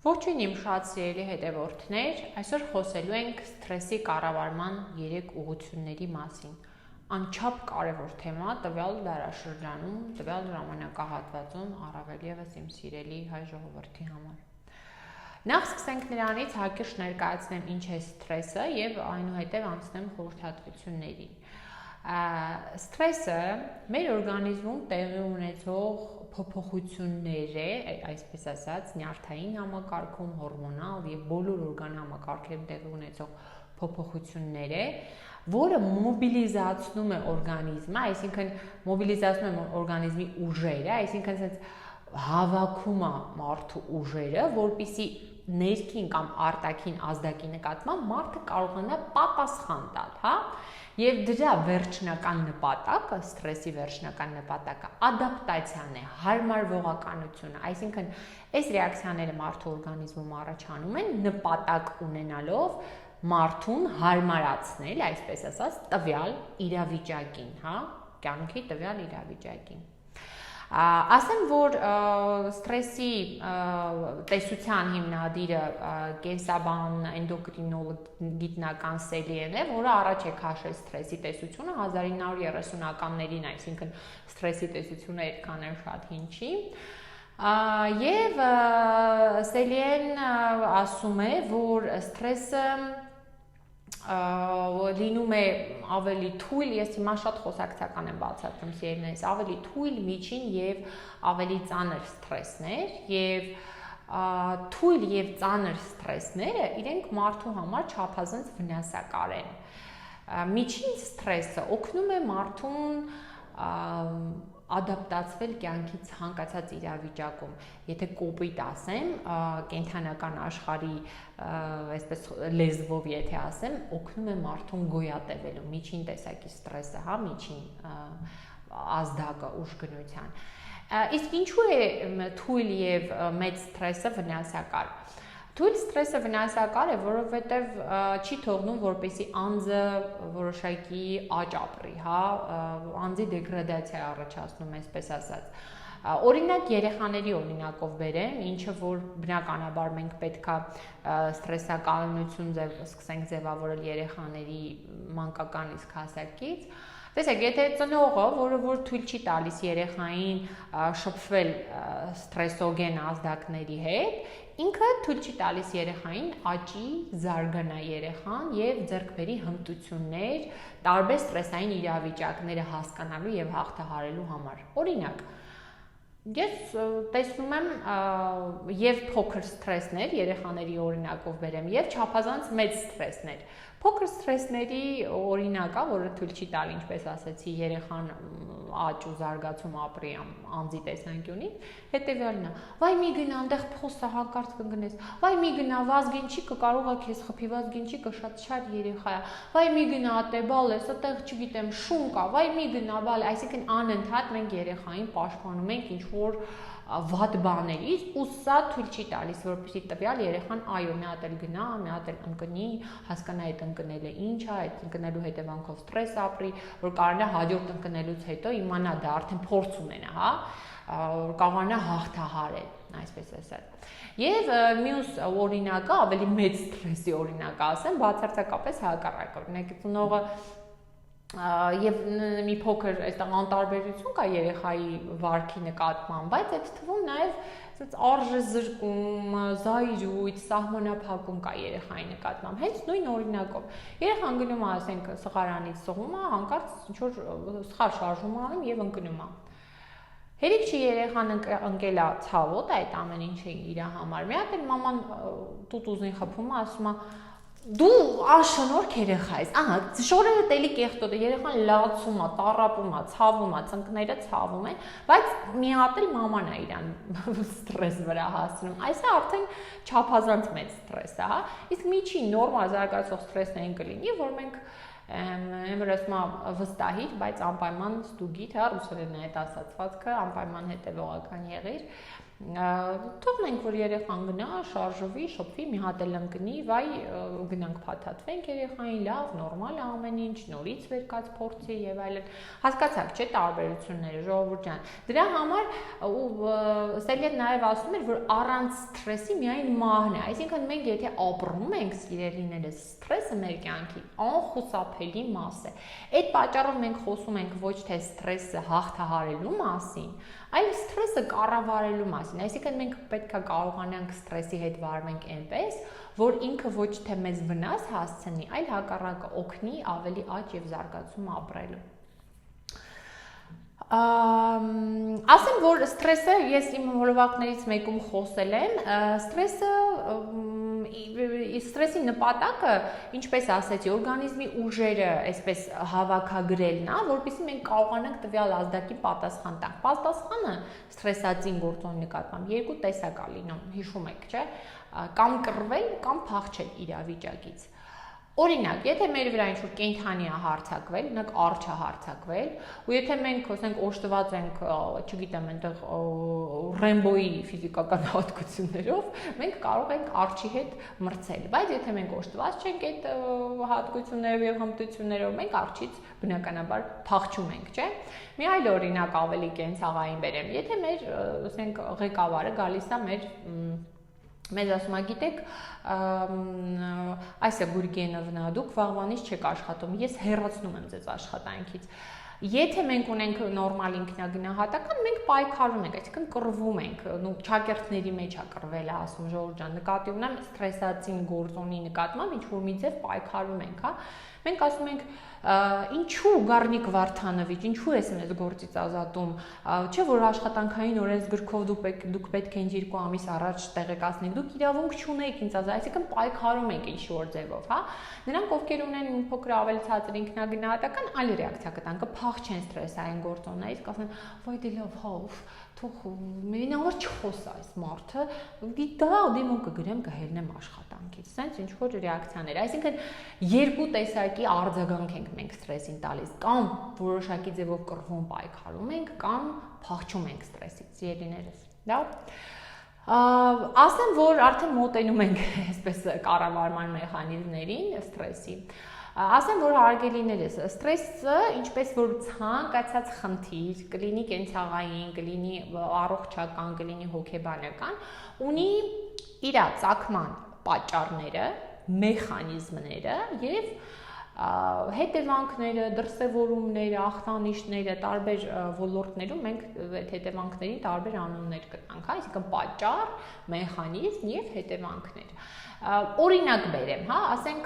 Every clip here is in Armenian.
Ողջույն իմ շատ սիրելի հետևորդներ, այսօր խոսելու ենք սթրեսի կառավարման 3 ուղղությունների մասին։ Անչափ կարևոր թեմա տվյալ դարաշրջանում, տվյալ ժամանակահատվածում, առավել ևս իմ սիրելի հայ ժողովրդի համար։ Նախ սկսենք նրանից հակիրճ ներկայացնեմ ինչ է սթրեսը եւ այնուհետեւ անցնեմ խորհրդատվություններին։ Սթրեսը մեր օրգանիզմում տեղի ունեցող փոփոխություններ է, այսպես ասած, նյարդային համակարգում, հորմոնալ եւ բոլոր օրգան համակարգերում տեղի ունեցող փոփոխություններ է, որը մոբիլիզացնում է օրգանիզմը, այսինքն մոբիլիզացնում է օրգանիզմի ուժերը, այսինքն ասած հավաքում է մարդու ուժերը, որպեսզի ներքին կամ արտաքին ազդակի նկատմամբ մարդը կարողանա պատասխան տալ, հա? Եվ դրա վերջնական նպատակը, սթրեսի վերջնական նպատակը ադապտացիան է, հարմարվողականությունը, այսինքն այս ռեակցիաները մարդու օրգանիզմում առաջանում են նպատակ ունենալով մարդուն հարմարացնել, այսպես ասած, տվյալ իրավիճակին, հա, կյանքի տվյալ իրավիճակին։ Ասեմ, որ սթրեսի տեսության հիմնադիրը կենսաբան էնդոկրինոլոգ գիտնական Սելիեն է, որը առաջ է քաշել սթրեսի տեսությունը 1930-ականներին, այսինքն սթրեսի տեսությունը այդքան էլ շատ հին չի։ Եվ Սելիեն ասում է, որ սթրեսը լինում է ավելի թույլ, ես հիմա շատ խոսակցական եմ բացատրում սիրելիներիս, ավելի թույլ, միջին եւ ավելի ծանր սթրեսներ եւ թույլ եւ ծանր սթրեսները իրենք մարդու համար չափազանց վնասակար են։ Միջին սթրեսը օգնում է մարդուն ադապտացվել կյանքի ցանկացած իրավիճակում։ Եթե կոպիտ ասեմ, կենթանական աշխարհի այսպես լեզվով եթե ասեմ, օգնում է մարդուն գոյատևելու միջին տեսակի սթրեսը, հա, միջին ազդակը ուժգնության։ Իսկ ինչու է թույլ եւ մեծ սթրեսը վնասակար։ Թույլ սթրեսը վնասակար է, որովհետև չի թողնում, որպեսզի անձը որոշակի աճ ապրի, հա, անձի դեգրադացիա առաջացնում, այսպես ասած։ Օրինակ երեխաների օրինակով բերեմ, ինչը որ բնականաբար մենք պետքա սթրեսականություն սկսենք ձևավորել երեխաների մանկական իսկ հասակից։ Տեսեք, եթե ծնողը, որը որ թույլ չի տալիս երեխային շփվել սթրեսոգեն ազդակների հետ, ինքը թույլ չի տալիս երեխային աճի, զարգանա երեխան եւ ձեռք բերի հմտություններ տարբեր սթրեսային իրավիճակները հասկանալու եւ հաղթահարելու համար։ Օրինակ, ես տեսնում եմ եւ փոքր սթրեսներ, երեխաների օրինակով բերեմ, եւ չափազանց մեծ սթրեսներ։ Փոքր սթրեսների օրինակը, որը թույլ չի տալ, ինչպես ասացի, երեխան աճ ու զարգացում ապրի անձի տեսանկյունից, հետեւյալն է. վայ մի գնա այնտեղ փոսը հանկարծ կգնես, վայ մի գնա վազգենչիկը կարող է քեզ խփի, վազգենչիկը շատ շատ երեխա է, վայ մի գնա ատե բալ էս, այդտեղ չգիտեմ, շուն կա, վայ մի գնա բալ, այսինքն անընդհատ մենք երեխային պաշտպանում ենք ինչ որ վատ բաներից ու սա թույլ չի տալիս, որպեսզի տվյալ երեխան այո, մի հատ էլ գնա, մի հատ էլ ընկնի, հասկանա այդ ընկնելը ինչ է, այդ ընկնելու հետևանքով սթրես ապրի, որ կարողանա հաջորդ ընկնելուց հետո իմանա դա արդեն փորձ ունենա, հա, կարողանա հաղթահարել, այսպես ասած։ Եւ մյուս օրինակը ավելի մեծ սթրեսի օրինակը ասեմ, բացարձակապես հակառակը, օրինակ ծնողը եւ մի փոքր այստեղ անտարբերություն կա երեխայի վարքի նկատմամբ, բայց այդ թվում նաեւ ասած արժե զրկում, զայրույթ, սահմանափակում կա երեխայի նկատմամբ։ Հենց նույն օրինակով երեխան գնում է, ասենք, սղարանից սողում է, հանկարծ ինչ որ սխալ շարժում անում եւ ընկնում է։ Հերիք չի երեխան ընկել է ցավոտ այդ ամեն ինչը իր համար։ Մի հատ էլ մաման տուտուզին խփում է, ասում է դու անշնորհք երեխա ես, ահա, շորերը տելի կեղտոտ է, երեխան լացում է, տառապում է, ցավում է, ծնկները ցավում են, բայց մի հատ էլ մաման է իրան սթրես վրա հասնում։ Այսա արդեն չափազանց մեծ սթրես է, հա։ Իսկ միջին նորմալ զարգացող սթրեսներին կլինի, որ մենք որ ասում եմ վստահիր, բայց անպայման ստուգիր, հա, ռուսերեն է այդ ասացվածքը, անպայման հետևողական եղիր։ Թողնենք, որ երեխան գնա, շարժվի, շփվի, մի հատ էլ ընկնի, վայ, գնանք փաթաթվենք երեխային, լավ, նորմալ է ամեն ինչ, նորից վերկաց փորձի եւ այլն։ Հասկացաք, չէ՞ տարբերությունները, ժողովուրդ ջան։ Դրա համար Սելիան նաեւ ասում էր, որ առանց սթրեսի միայն մահն է։ Այսինքն մենք եթե ապրում ենք, սիրելիներս, սթրեսը մեր կյանքի անխուսափելի մաս է։ Այդ պատճառով մենք խոսում ենք ոչ թե սթրեսը հաղթահարելու մասին, այլ սթրեսը կառավարելու մասին, այսինքն մենք պետք է կարողանանք սթրեսի հետ վարվենք այնպես, որ ինքը ոչ թե մեզ վնաս հասցնի, այլ հակառակը օգնի ավելի աճ եւ զարգացում ապրելու։ Ասեմ, որ սթրեսը, ես իմ հոլովակներից մեկում խոսել եմ, սթրեսի նպատակը, ինչպես ասեցի, օրգանիզմի ուժերը այսպես հավաքագրելն է, որպեսզի մենք կարողանանք տվյալ ազդակի պատասխան տանք։ Պատասխանը սթրեսացին գործոնի նկատմամբ երկու տեսակ է լինում, հիշում եք, չէ՞, կամ կռվել, կամ փախչել իրավիճակից։ Օրինակ, եթե մեր վրա ինչ-որ կենդանի է հարձակվել, նակ արջ է հարձակվել, ու եթե մենք, ասենք, օժտված ենք, չգիտեմ, այնտեղ Ռեմբոյի ֆիզիկական հատկություններով, մենք կարող ենք արջի հետ մրցել, բայց եթե մենք օժտված չենք այդ հատկություններով եւ հմտություններով, մենք արջից բնականաբար փախչում ենք, չէ՞։ Մի այլ օրինակ ավելի կենցաղային բերեմ, եթե մեր, ասենք, ղեկավարը գալիս է մեզ ասում է, գիտեք, այս է Գուրգենովնա, դուք վաղվանից չեք աշխատում, ես հեռացնում եմ ձեզ աշխատանքից։ Եթե մենք ունենք նորմալ ինքնագնահատական, մենք պայքարում ենք, այսինքն կռվում ենք, ճակերտների մեջ է կռվել, ասում Ժողովուրդ ջան, նկատի ունեմ սթրեսացին գործոնի նկատմամբ ինչ որ մի ձև պայքարում ենք, հա։ Մենք ասում ենք, ինչու Գառնիկ Վարդանովիչ, ինչու ես մեզ գործից ազատում, չէ՞ որ աշխատանքային օրենսգրքով դուք պետք է ինձ 2 ամիս առաջ տեղեկացնեք, դուք իրավունք չունեք ինձ ազատ, այսինքն պայքարում եք ինչ-որ ձևով, հա։ Նրանք ովքեր ունեն փոքր ավելի ցածր ինքնագնահատական, այլ ռեակցիա կտան, կփախչեն սթրեսային գործոններից, կասեն, վայ դե լավ, հա, թող մենին համար չխոսա այս մարդը, դա դեմոն կգրեմ կհելնեմ աշխատանքից, սենց ինչ որ ռեակցիաներ, այսինքն երկու տեսակի արձագանք ենք մենք սթրեսին տալիս, կամ որոշակի ձևով կռվում պայքարում ենք, կամ փախչում ենք սթրեսից, սիրելիներս, լավ։ Ասեմ, որ արդեն մոտենում ենք այսպես կառավարման մեխանիզմներին սթրեսի։ Ասեմ, որ հարգելիներս, սթրեսը, ինչպես որ ցանկացած խնդիր, կլինի կենցաղային, կլինի առողջական, կլինի հոգեբանական, ունի իր ծագման պատճառները, մեխանիզմները եւ հետևանքները, դրսևորումները, ախտանիշները տարբեր ոլորտներում մենք այդ հետևանքների տարբեր անուններ կտանք, այսինքն պատճառ, մեխանիզմ եւ հետևանքներ։ Օրինակ բերեմ, հա, ասենք,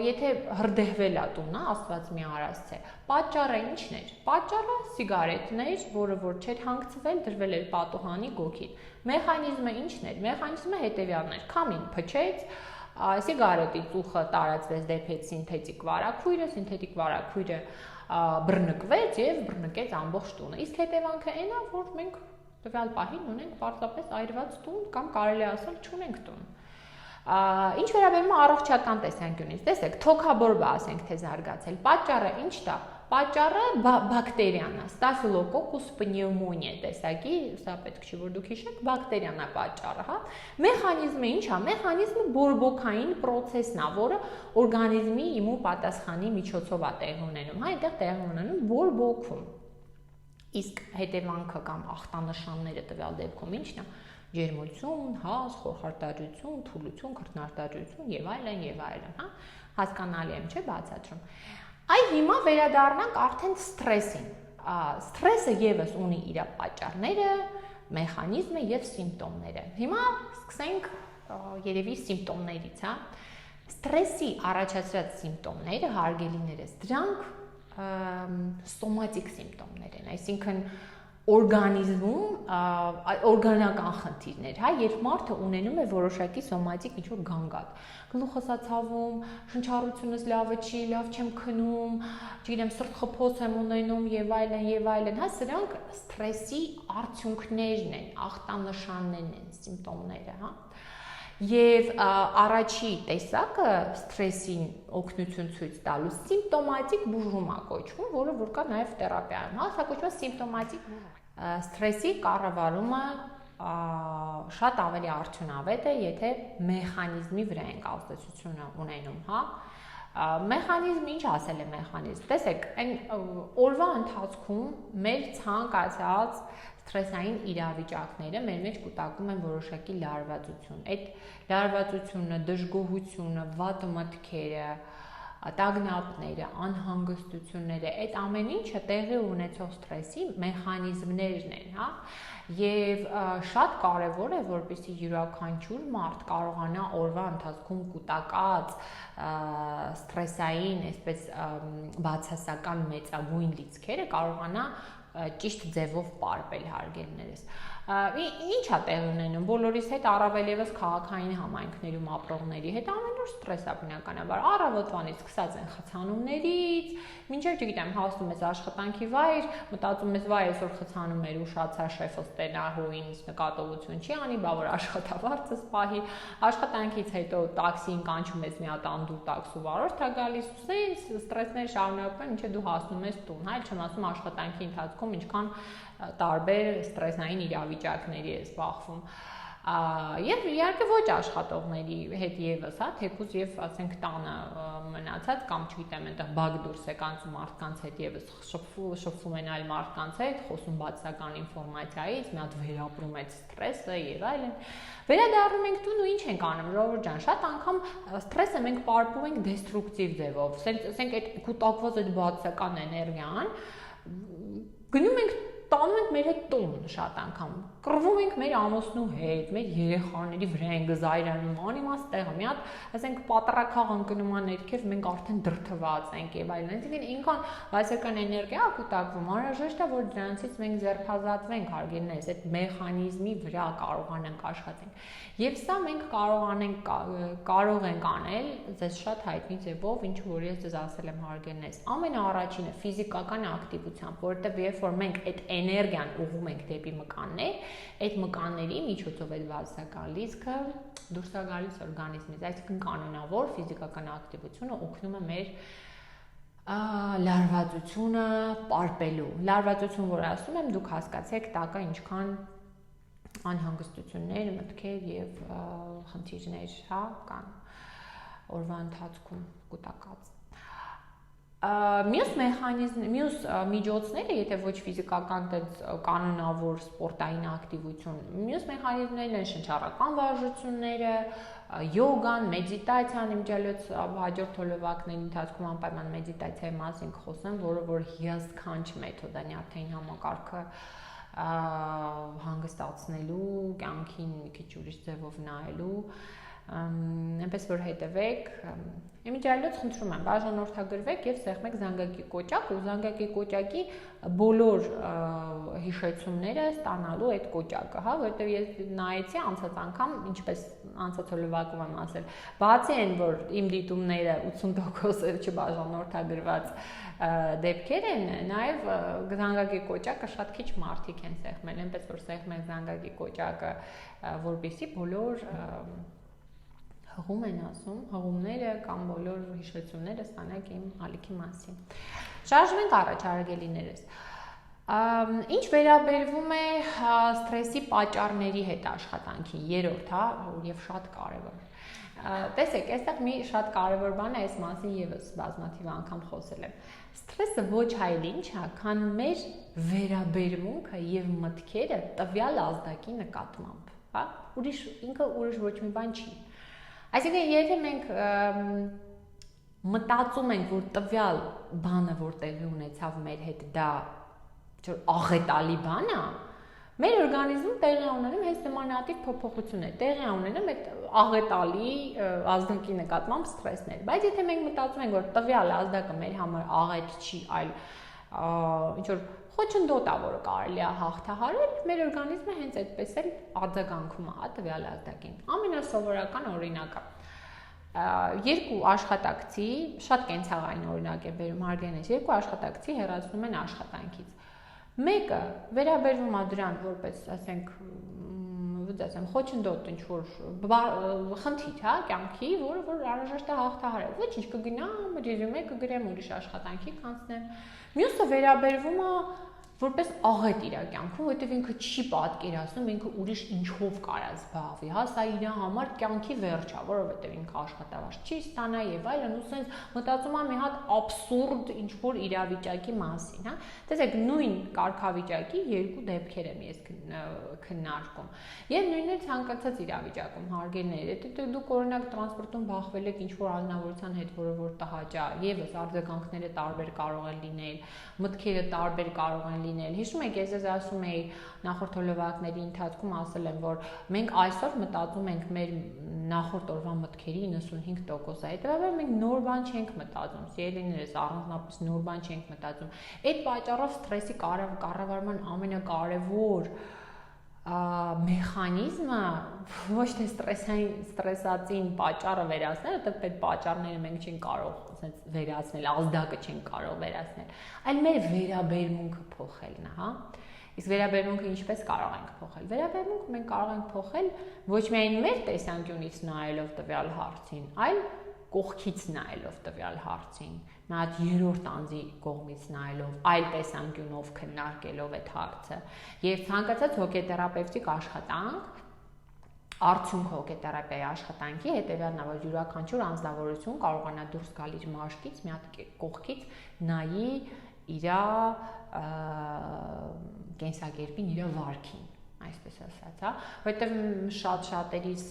եթե հրդեհվել է տունը, Աստված մի արասցե, պատճառը ի՞նչն էր։ Պատճառը սիգարետներ, որը որ չէր հանգցվել, դրվել էր պատուհանի գոգին։ Մեխանիզմը ի՞նչն էր։ Մեխանիզմը հետևյալն էր. քամին փչեց, սիգարետի ծուխը տարածվեց դեպի սինթետիկ վարակույրը բռնկվեց եւ բռնկեց ամբողջ տունը։ Իսկ հետևանքը այն է, որ մենք տվյալ պահին ունենք պարզապես այրված տուն կամ կարելի ասել չունենք տուն։ Ինչ վերաբերում է առողջական տեսանկյունից, տեսեք, թոքաբորբը ասենք թե զարգացել, պատճառը ինչ դա։ Պատճառը բակտերիան է, Staphylococcus pneumoniae տեսակի, սա պետք չի որ դուք հիշեք, բակտերիան է պատճառը, հա։ Մեխանիզմը ինչ է։ Մեխանիզմը բորբոքային process-ն է, որը օրգանիզմի իմուն պատասխանի միջոցով է տեղի ունենում, հա, այնտեղ տեղի ունենում բորբոքում։ Իսկ հետևանքը կամ ախտանշանները տվյալ դեպքում ի՞նչն է։ Ջերմություն, հազ, խորհրդարություն, թուլություն, քրտնարտարություն եւ այլն, հա։ Հասկանալի եմ, չէ՞, բացատրում։ Այ հիմա վերադառնանք արդեն սթրեսին։ Սթրեսը եւս ունի իր պատճառները, մեխանիզմը եւ սիմպտոմները։ Հիմա սկսենք երևի սիմպտոմներից, հա։ Սթրեսի առաջացրած սիմպտոմները, հարգելիներս, դրանք սոմատիկ սիմպտոմներ են, այսինքն օրգանիզմում օրգանական խնդիրներ, հա, երբ մարդը ունենում է որոշակի սոմատիկ ինչ-որ գանգատ, գլուխս է ցավում, շնչառությունս լավը չի, լավ չեմ քնում, չգիտեմ, սրտխփոց եմ ունենում եւ այլն, հա, սրանք սթրեսի արդյունքներն են, ախտանշաններն են, սիմպտոմները, հա։ Եվ առաջի տեսակը սթրեսին օգնություն ցույց տալու սիմպտոմատիկ բուժում է կոչվում, որը որ կա նաև թերապիայում, հա, սա կոչվում է սիմպտոմատիկ սթրեսի կառավարումը շատ ավելի արդյունավետ է, եթե մեխանիզմի վրա ենք ազդեցություն ունենում, հա։ Մեխանիզմ ինչ ասել է մեխանիզմ։ Տեսեք, այն օրվա ընթացքում մեր ցանկացած սթրեսային իրավիճակները մեր մեջ կուտակում են որոշակի լարվածություն։ Այդ լարվածությունը, դժգոհությունը, վատ մտքերը, տագնապները, անհանգստությունները, այդ ամեն ինչը տեղի ունեցող սթրեսի մեխանիզմներն են, հա։ Եվ շատ կարևոր է, որպեսզի յուրաքանչյուր մարդ կարողանա օրվա ընթացքում կուտակած սթրեսային, այսպես բացասական մեծագույն լիցքերը կարողանա ճիշտ ձևով պարբել, հարգելիներս։ Ինչ է տեղի ունենում բոլորիս հետ, առավել եւս քաղաքային համայնքներում ապրողների հետ ամեն օր ստրես է բնականաբար, առավոտվանից սկսած են խցանումներից, մինչև չգիտեմ, հասնում ես աշխատանքի վայր, մտածում ես, վայ, այսօր խցանում էր, ուշացա շեֆը ստենա հո ինձ նկատողություն չի անի, բա որ աշխատավարձս պահի, աշխատանքից հետո տաքսին կանչում ես մի հատ անդուր տաքսու վարորդ է գալիս, ու սենց ստրեսներ շարունակվում են, մինչև դու հասնում ես տուն, հա, չեմ ասում աշխատանքի ընթացքում ինչքան տարբեր ստրեսային իրավիճակների է զբաղվում։ Եվ իհարկե ոչ աշխատողների հետ եւս, հա, թեկուզ եւ ասենք տանը մնացած կամ չգիտեմ, այնտեղ բակ դուրս եկած մարդկանց հետ եւս շփվում են այլ մարդկանց հետ, խոսում բացական ինֆորմացիայից, մի հատ վերապրում այդ ստրեսը եւ այլն։ Վերադառնում ենք տուն ու ինչ ենք անում, ժողովուրդ ջան, շատ անգամ ստրեսը մենք պարփում ենք դեստրուկտիվ ձևով, ասենք այդ կուտակված այդ բացական էներգիան գնում ենք տանում ենք մեր հետ տուն շատ անգամ, կռվում ենք մեր ամուսնու հետ, մեր երեխաների վրա ենք զայրանում, անիմաստ տեղը, մի հատ, ասենք պատառաքաղ ընկնում է ներքև, մենք արդեն դրդված ենք եւ այլն, այսինքն ինքան բացական էներգիա կուտակվում, անհրաժեշտ է որ դրանցից մենք ձերբազատվենք, հարգելիներս, այդ մեխանիզմի վրա կարողանանք աշխատենք։ Եվ սա մենք կարող ենք անել ձեզ շատ հայտնի ձևով, ինչ որ ես ձեզ ասել եմ, հարգելիներս, ամենաառաջինը ֆիզիկական ակտիվությամբ, որովհետեւ երբ որ մենք այդ էներգիան ուղղում ենք դեպի մկաններ, այդ մկանների միջոցով այդ բացական լիցքը դուրս է գալիս օրգանիզմից, այսինքն կանոնավոր ֆիզիկական ակտիվությունը օգնում է մեր լարվածությունը պարպելու։ Լարվածություն, որ ասում եմ, դուք հասկացեք տակը ինչքան անհանգստություններ, մտքեր եւ խնդիրներ, հա, կան օրվա ընթացքում կուտակած։ Մյուս միջոցները, եթե ոչ ֆիզիկական, դες կանոնավոր սպորտային ակտիվություն, մյուս մեխանիզմներն են շնչառական վարժությունները, յոգան, մեդիտացիան, իմջալոց հաջորդ հոլովակների ընթացքում անպայման մեդիտացիայի մասին խոսեմ, որը որ հիասքանչ մեթոդ է նյարդային համակարգը հանգստացնելու, կյանքին մի քիչ ուրիշ ձևով նայելու, այնպես որ հետևեք, իմիջիալոց խնդրում եմ, բաժանորդագրվեք եւ սեղմեք զանգակի կոճակ ու զանգակի կոճակի բոլոր հիշեցումները ստանալու այդ կոճակը, հա, որովհետեւ ես նայեցի անցած անգամ, ինչպես անցած հոլովակում եմ ասել, բացի այն որ իմ դիտումները 80% չբաժանորդագրված դեպքեր են, նաեւ զանգակի կոճակը շատ քիչ մարդիկ են սեղմել, այնպես որ սեղմեք զանգակի կոճակը, որպեսզի բոլոր հղում են ասում, հղումները կամ բոլոր հիշեցումները ստանաք իմ ալիքի մասին։ Շարժվենք առաջ, հարգելիներս։ Ինչ վերաբերվում է սթրեսի պատճառների հետ աշխատանքի, երրորդ, հա, եւ շատ կարեւոր։ Տեսեք, այստեղ մի շատ կարեւոր բան է, այս մասին եւս բազմաթիվ անգամ խոսել եմ։ Սթրեսը ոչ այլ ինչ է, քան մեր վերաբերմունքը եւ մտքերը տվյալ ազդակի նկատմամբ, հա։ Ինքը ուրիշ ոչ մի բան չի։ Այսինքն, եթե մենք մտածում ենք, որ տվյալ բանը, որ տեղի ունեցավ մեր հետ, դա աղետալի բան է, մեր օրգանիզմում տեղի ունենում հենց նմանատիպ փոփոխություն է, տեղի ունենում այդ աղետալի ազդակի նկատմամբ սթրեսներ, բայց եթե մենք մտածում ենք, որ տվյալ ազդակը մեր համար աղետ չի, այլ ինչ որ խոչընդոտ է, որը կարելի է հաղթահարել, մեր օրգանիզմը հենց այդպես էլ արձագանքում է տվյալ ազդակին։ Ամենասովորական օրինակը երկու աշխատակցի, շատ կենցաղային օրինակ է բերում, հարգելիներս, երկու աշխատակցի հեռացնում են աշխատանքից։ Մեկը վերաբերվում է դրան որպես, ասենք, խոչընդոտ ինչ-որ խնդիր, հա, կյանքի, որը որ անհրաժեշտ է հաղթահարել։ Ոչինչ, կգնամ, ռեզյումե կգրեմ, ուրիշ աշխատանքի կանցնեմ։ Մյուսը վերաբերվում է որպես աղետ իր կյանքում, որովհետև ինքը չի պատկերացնում ինքը ուրիշ ինչով կարա զբաղվի, հա, սա իր համար կյանքի վերջա, որովհետև ինքը աշխատավարձ չի ստանա եւ այլն, ու սենց մտածում եմ մի հատ абսուրդ ինչ որ իրավիճակի մասին, հա։ Տեսեք, նույն կարգավիճակի երկու դեպքեր եմ ես քննարկում։ Եվ նույնն է ցանկացած իրավիճակում հարգելներ, եթե դուք օրինակ տրանսպորտում բախվել եք ինչ որ անznավորության հետ, որը որ տհաճա, եւս արձագանքները տարբեր կարող են լինել, մտքերը տարբեր կարող են լինել։ Հիշում եք, ես ասում էի նախորդ հոլովակների ընթացքում ասել եմ, որ մենք այսօր մտածում ենք մեր նախորդ օրվա մտքերի 95%-ը, հետեւաբար մենք նոր բան չենք մտածում, սիրելիներս, առանձնապես նոր բան չենք մտածում։ Այդ պատճառով սթրեսի կառավարման ամենակարևոր մեխանիզմը ոչ թե ստրեսածին պատճառը վերացնել, որտեղ այդ պատճառները մենք չենք կարող ասենց վերացնել, ազդակը չենք կարող վերացնել, այլ մեր վերաբերմունքը փոխելն է, հա։ Իսկ վերաբերմունքը ինչպես կարող ենք փոխել։ Վերաբերմունքը մենք կարող ենք փոխել ոչ միայն մեր տեսանկյունից նայելով տվյալ հարցին, այլ կողքից նայելով տվյալ հարցին, մի հատ երրորդ անձի կողմից նայելով, այլ տեսանկյունով քննարկելով այդ հարցը։ Եվ ցանկացած հոգեթերապևտիկ աշխատանք, արդյունք հոգեթերապիայի աշխատանքի հետևյալն է, որ յուրաքանչյուր անձնավորություն կարողանա դուրս գալ իր մաշկից, մի հատ կողքից նայի իր կենսակերպին, իր վարքին, այսպես ասած, հա, որտեղ շատ-շատերիս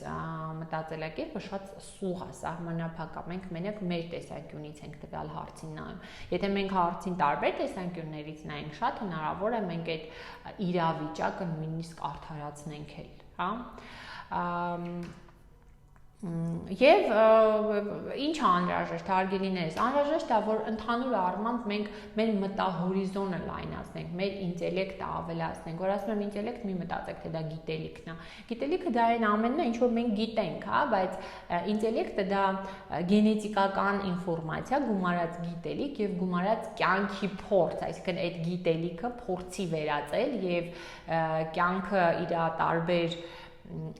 մտածելակերպը շատ սուղ է, սահմանափակ է, մենք մենակ մեր տեսանկյունից ենք տվյալ հարցին նայում։ Եթե մենք հարցին տարբեր տեսանկյուններից նայենք, շատ հնարավոր է մենք այդ իրավիճակը նույնիսկ արդարացնենք էլ, հա։ Եվ ինչ անհրաժեշտ հարգելիներս, անհրաժեշտ է, որ ընդհանուր առմամբ մենք մեր մտահորիզոնը լայնացնենք, մեր ինտելեկտը ավելացնենք, որ ասում եմ ինտելեկտ մի մտածեք, թե դա գիտելիքն է։ Գիտելիքը դա այն ամենն է, ինչ որ մենք գիտենք, հա, բայց ինտելեկտը դա գենետիկական ինֆորմացիա, գումարած գիտելիք եւ գումարած կյանքի փորձ, այսինքն այդ գիտելիքը փորձի վերածել եւ կյանքը իր տարբեր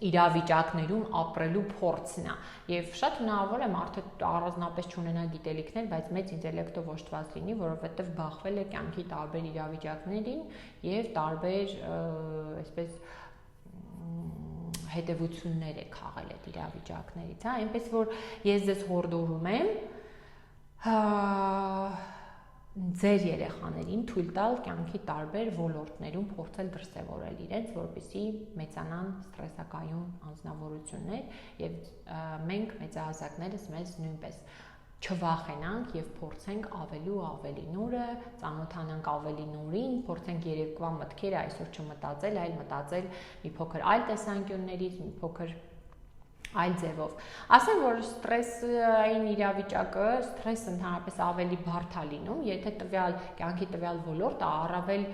իրավիճակներում ապրելու փորձն է եւ շատ հնարավոր է մարդը առանձնապես չունենա գիտելիքներ, բայց մեծ ինտելեկտով օժտված լինի, որովհետեւ բախվել է կյանքի տարբեր իրավիճակներին եւ տարբեր այսպես հետևություններ է քաղել այդ իրավիճակներից, հա, այնպես որ ես ձեզ հորդորում եմ ձեր երեխաներին թույլ տալ կյանքի տարբեր ոլորտներում փորձել դրսևորել իրենց, որպեսզի մեծանան ստրեսակայուն անձնավորություններ եւ մենք մեծահասակներս մեզ նույնպես չվախենանք եւ փորձենք ավելի ու ավելի նորը, ծանոթանանք ավելի նորին, փորձենք երեկվա մտքերը այսօր չմտածել, այլ մտածել մի փոքր այլ տեսանկյուններից, մի փոքր այլ ձևով։ Ասեմ, որ ստրեսային իրավիճակը, ստրեսը ընդհանրապես ավելի բարդ է լինում, եթե տվյալ կյանքի տվյալ ոլորտը առավել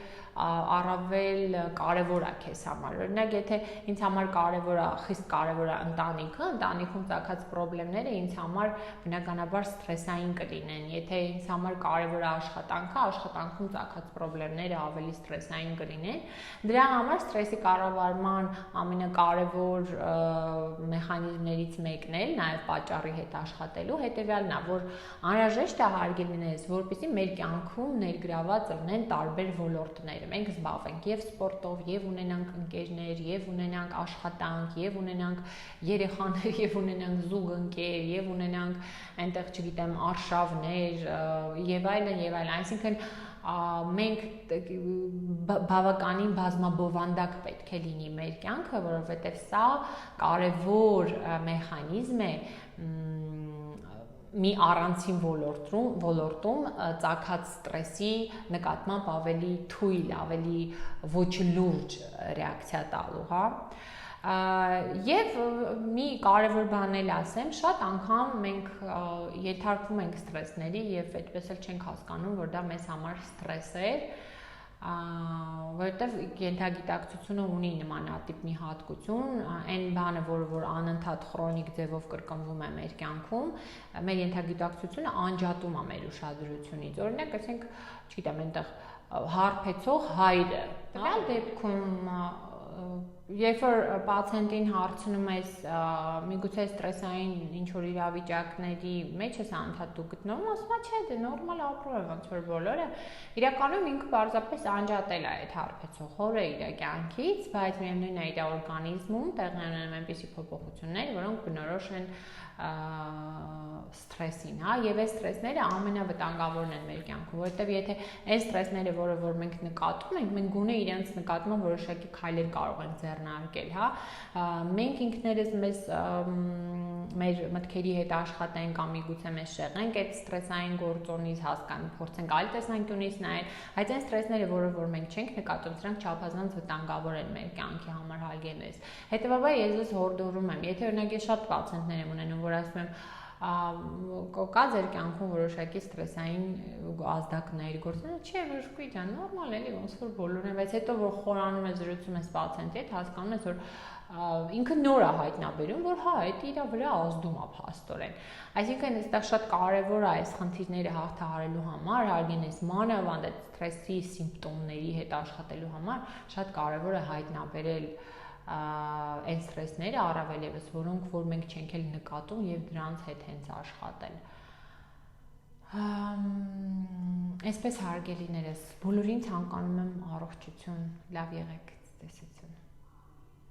կարևոր է քեզ համար։ Օրինակ, եթե ինձ համար կարևոր է, խիստ կարևոր է ընտանիքը, ընտանիքում ծագած խնդիրները ինձ համար բնականաբար ստրեսային կլինեն։ Եթե ինձ համար կարևոր է աշխատանքը, աշխատանքում ծագած խնդիրները ավելի ստրեսային կլինեն։ Դրա համար ստրեսի կառավարման ամենակարևոր մեխանիզմներից մեկն է, նաև պատճառի հետ աշխատելու հետևյալն է, որ անհրաժեշտ է հարգելիներս, որպեսզի մեր կյանքում ներգրաված լինեն տարբեր ոլորտներ։ Մենք զբաղվենք եւ սպորտով, եւ ունենանք ընկերներ, եւ ունենանք աշխատանք, եւ ունենանք երեխաներ, եւ ունենանք զուգընկեր, եւ ունենանք այնտեղ, չգիտեմ, արշավներ եւ այլն եւ այլն, այսինքն մենք բավականին բազմաբովանդակ պետք է լինի մեր կյանքը, որովհետև սա կարևոր մեխանիզմ է մի առանցին ոլորտում ծագած ստրեսի նկատմամբ ավելի թույլ, ավելի ոչ լուրջ ռեակցիա տալու, հա։ Եվ մի կարևոր բան էլ ասեմ, շատ անգամ մենք ենթարկվում ենք ստրեսների եւ այդպես էլ չենք հասկանում, որ դա մեզ համար ստրես է, որովհետև ենթագիտակցությունը ունի նմանատիպ մի հատկություն, այն բանը, որ անընդհատ քրոնիկ ձևով կրկնվում է մեր կյանքում, մեր ենթագիտակցությունը անջատում է մեր ուշադրությունից։ Օրինակ, ասենք, չգիտեմ, այնտեղ հարբեցող հայրը, տվյալ դեպքում երբ որ պացիենտին հարցնում ես միգուցե ստրեսային ինչ որ իրավիճակների մեջ ես անդադու գտնվում, ասում է չէ, դե նորմալ ապրում է ոնց որ բոլորը։ Իրականում ինքը պարզապես անջատել է այդ հարբեցող հորը իր կյանքից, բայց միևնույն է իր օրգանիզմում տեղի ունենում այնպիսի փոփոխություններ, որոնք բնորոշ են ստրեսին, հա, եւ այս ստրեսները ամենավտանգավորն են մեր կյանքում, որովհետեւ եթե այս ստրեսները, որ մենք նկատում ենք, մենք գոնե իրենց նկատմամբ որոշակի քայլեր կարող ենք ձեռնարկել, հա, մենք ինքներս մեզ մեր մտքերի հետ աշխատենք կամ միգուցե մեզ շեղենք այդ ստրեսային գործոնից, հասկանանք, փորձենք այլ տեսանկյունից նայել, այդ այն ստրեսները, որ մենք չենք նկատում, սրանք չափազանց վտանգավոր են մեր կյանքի համար հարգելես։ Հետևաբար ես ես հորդորում եմ, եթե օրինակ ես շատ պացիենտներ եմ ունենում, որ ասում եմ կա ձեր կյանքում որոշակի ստրեսային ազդակներ գործում, չէ, բժշկուհի ջան, նորմալ էլի, ոնց որ բոլորն են, բայց հետո որ խորանում ես զրուցում ես պացիենտի հետ, հասկանում ես, որ ինքը նոր է հայտնաբերում, որ հա, այդ իր վրա ազդում է փաստորեն։ Այսինքն այստեղ շատ կարևոր է այս խնդիրները հաղթահարելու համար, հարգենես մանավանդ այդ ստրեսի սիմպտոմների հետ աշխատելու համար, շատ կարևոր է հայտնաբերել այն ստրեսները առավել եւս, որոնք որ մենք չենք էլ նկատում եւ դրանց հետ հենց աշխատել։ Այսպես հարգելիներս, բոլորին ցանկանում եմ առողջություն, լավ եղեք, տեսություն։